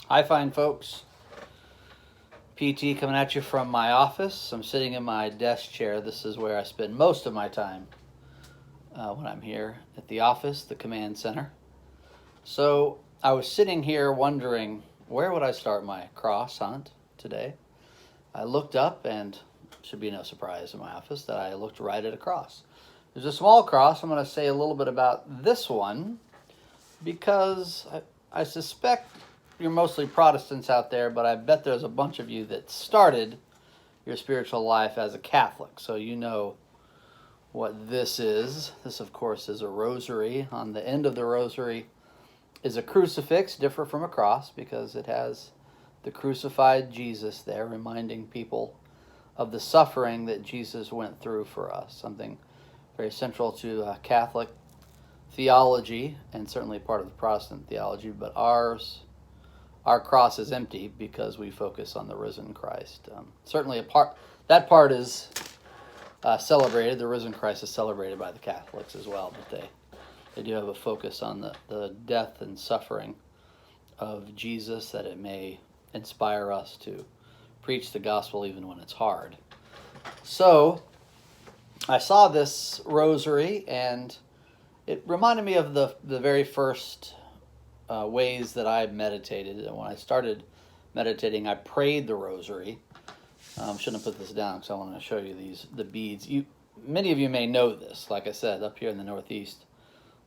Hi, fine folks. PT coming at you from my office. I'm sitting in my desk chair. This is where I spend most of my time when I'm here at the office, the command center. So I was sitting here wondering, where would I start my cross hunt today? I looked up, and it should be no surprise in my office that I looked right at a cross. There's a small cross. I'm going to say a little bit about this one because I suspect you're mostly Protestants out there, but I bet there's a bunch of you that started your spiritual life as a Catholic, so you know what this is. This, of course, is a rosary. On the end of the rosary is a crucifix, different from a cross, because it has the crucified Jesus there, reminding people of the suffering that Jesus went through for us, something very central to Catholic theology, and certainly part of the Protestant theology, but our cross is empty because we focus on the risen Christ. Certainly that part is celebrated. The risen Christ is celebrated by the Catholics as well, but they do have a focus on the death and suffering of Jesus, that it may inspire us to preach the gospel even when it's hard. So I saw this rosary, and it reminded me of the very first ways that I meditated. And when I started meditating, I prayed the rosary. Shouldn't have put this down because I want to show you the beads. Many of you may know this. Like I said, up here in the Northeast,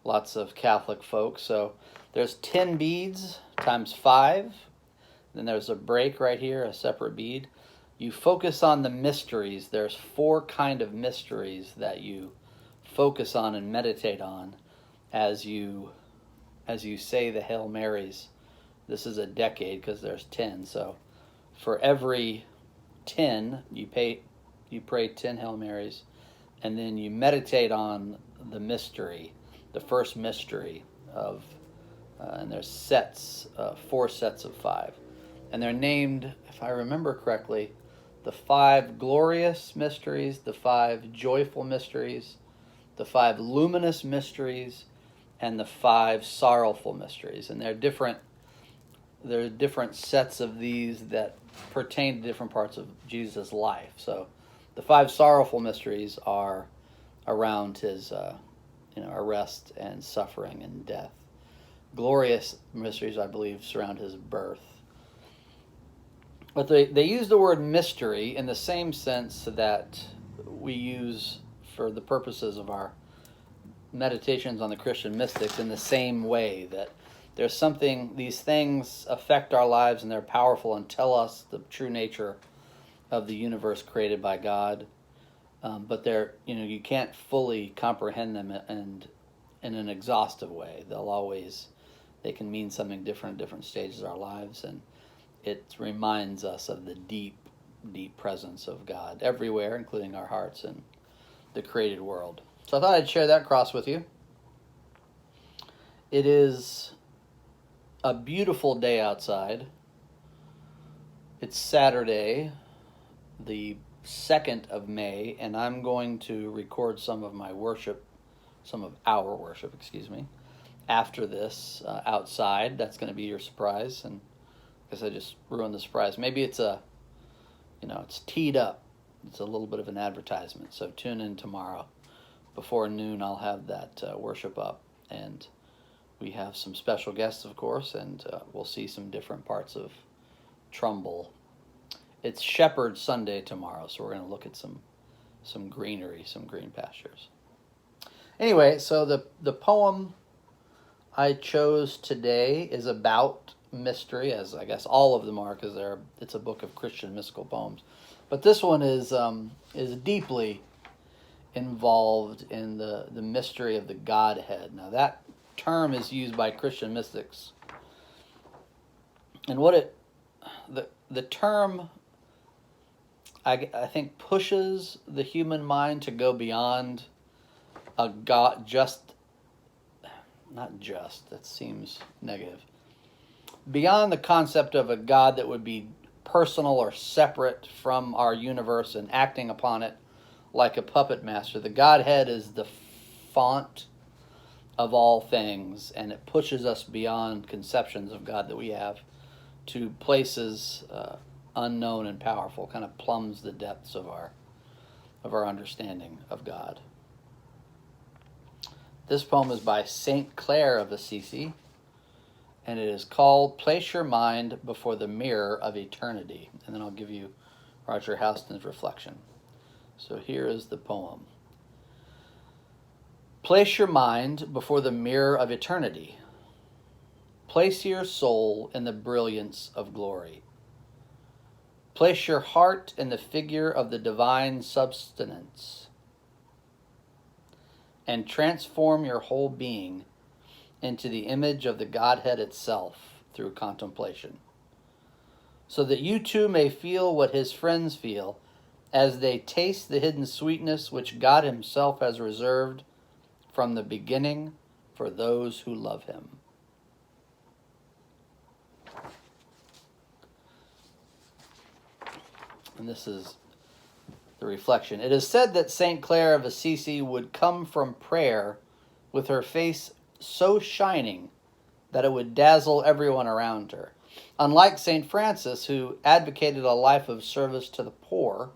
lots of Catholic folks. So there's 10 beads times 5. Then there's a break right here, a separate bead. You focus on the mysteries. There's 4 kind of mysteries that you focus on and meditate on as you say the Hail Marys. This is a decade because there's 10. So for every 10, you pray 10 Hail Marys, and then you meditate on the mystery, the first mystery of, and there's sets, 4 sets of 5. And they're named, if I remember correctly, the 5 glorious mysteries, the 5 joyful mysteries, the 5 luminous mysteries, and the 5 sorrowful mysteries. And there are different sets of these that pertain to different parts of Jesus' life. So the 5 sorrowful mysteries are around his arrest and suffering and death. Glorious mysteries, I believe, surround his birth. But they use the word mystery in the same sense that we use for the purposes of our meditations on the Christian mystics, in the same way that there's something, these things affect our lives and they're powerful and tell us the true nature of the universe created by God. But you can't fully comprehend them in an exhaustive way. They can mean something different at different stages of our lives, and it reminds us of the deep, deep presence of God everywhere, including our hearts and the created world. So I thought I'd share that cross with you. It is a beautiful day outside. It's Saturday, the 2nd of May, and I'm going to record some of our worship, after this outside. That's going to be your surprise, and I guess I just ruined the surprise. Maybe it's it's teed up. It's a little bit of an advertisement, so tune in tomorrow. Before noon, I'll have that worship up, and we have some special guests, of course, and we'll see some different parts of Trumbull. It's Shepherd Sunday tomorrow, so we're going to look at some greenery, some green pastures. Anyway, so the poem I chose today is about mystery, as I guess all of them are, because it's a book of Christian mystical poems. But this one is deeply involved in the mystery of the Godhead. Now, that term is used by Christian mystics, and the term I think pushes the human mind to go beyond a God, that seems negative, beyond the concept of a God that would be personal or separate from our universe and acting upon it like a puppet master. The Godhead is the font of all things, and it pushes us beyond conceptions of God that we have to places unknown and powerful, kind of plumbs the depths of our understanding of God. This poem is by St. Clare of Assisi, and it is called Place Your Mind Before the Mirror of Eternity. And then I'll give you Roger Houston's reflection. So here is the poem. Place your mind before the mirror of eternity. Place your soul in the brilliance of glory. Place your heart in the figure of the divine substance, and transform your whole being into the image of the Godhead itself through contemplation, so that you too may feel what his friends feel as they taste the hidden sweetness which God himself has reserved from the beginning for those who love him. And this is the reflection. It is said that St. Clare of Assisi would come from prayer with her face so shining that it would dazzle everyone around her. Unlike St. Francis, who advocated a life of service to the poor,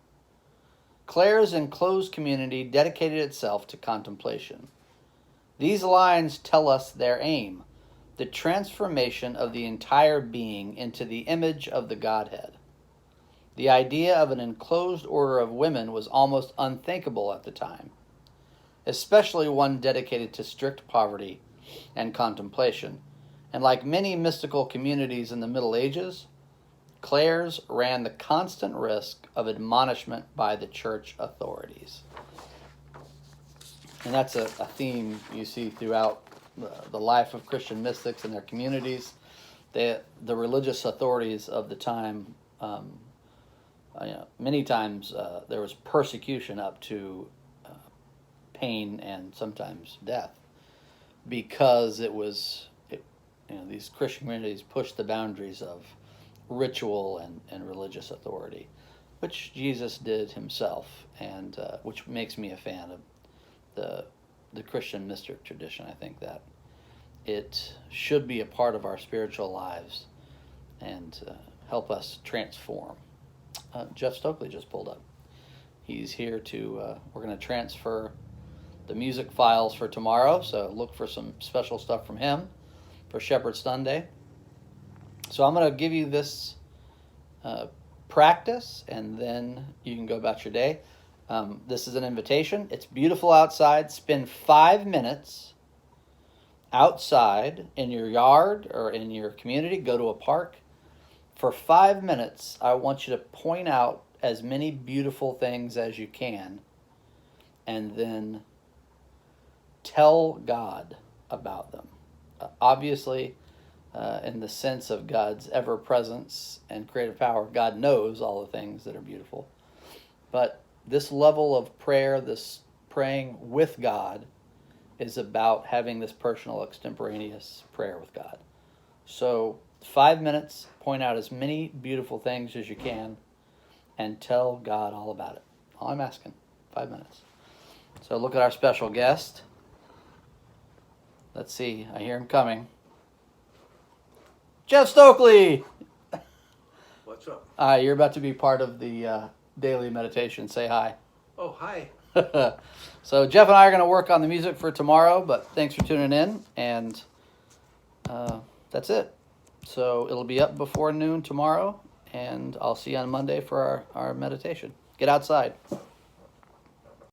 Clare's enclosed community dedicated itself to contemplation. These lines tell us their aim, the transformation of the entire being into the image of the Godhead. The idea of an enclosed order of women was almost unthinkable at the time, especially one dedicated to strict poverty and contemplation. And like many mystical communities in the Middle Ages, Clare's ran the constant risk of admonishment by the church authorities. And that's a theme you see throughout the life of Christian mystics and their communities. The religious authorities of the time, many times there was persecution up to pain and sometimes death, because these Christian communities pushed the boundaries of ritual and religious authority, which Jesus did himself, and which makes me a fan of the Christian mystic tradition. I think that it should be a part of our spiritual lives and help us transform. Jeff Stokely just pulled up. He's here to, we're going to transfer the music files for tomorrow, so look for some special stuff from him for Shepherd Sunday. So I'm going to give you this practice, and then you can go about your day. This is an invitation. It's beautiful outside. Spend 5 minutes outside in your yard or in your community. Go to a park. For 5 minutes, I want you to point out as many beautiful things as you can, and then tell God about them. Obviously, in the sense of God's ever-presence and creative power, God knows all the things that are beautiful. But this level of prayer, this praying with God, is about having this personal extemporaneous prayer with God. So 5 minutes, point out as many beautiful things as you can, and tell God all about it. All I'm asking, 5 minutes. So look at our special guest. Let's see, I hear him coming. Jeff Stokely! What's up? You're about to be part of the daily meditation. Say hi. Oh, hi. So Jeff and I are going to work on the music for tomorrow, but thanks for tuning in, and that's it. So it'll be up before noon tomorrow, and I'll see you on Monday for our meditation. Get outside.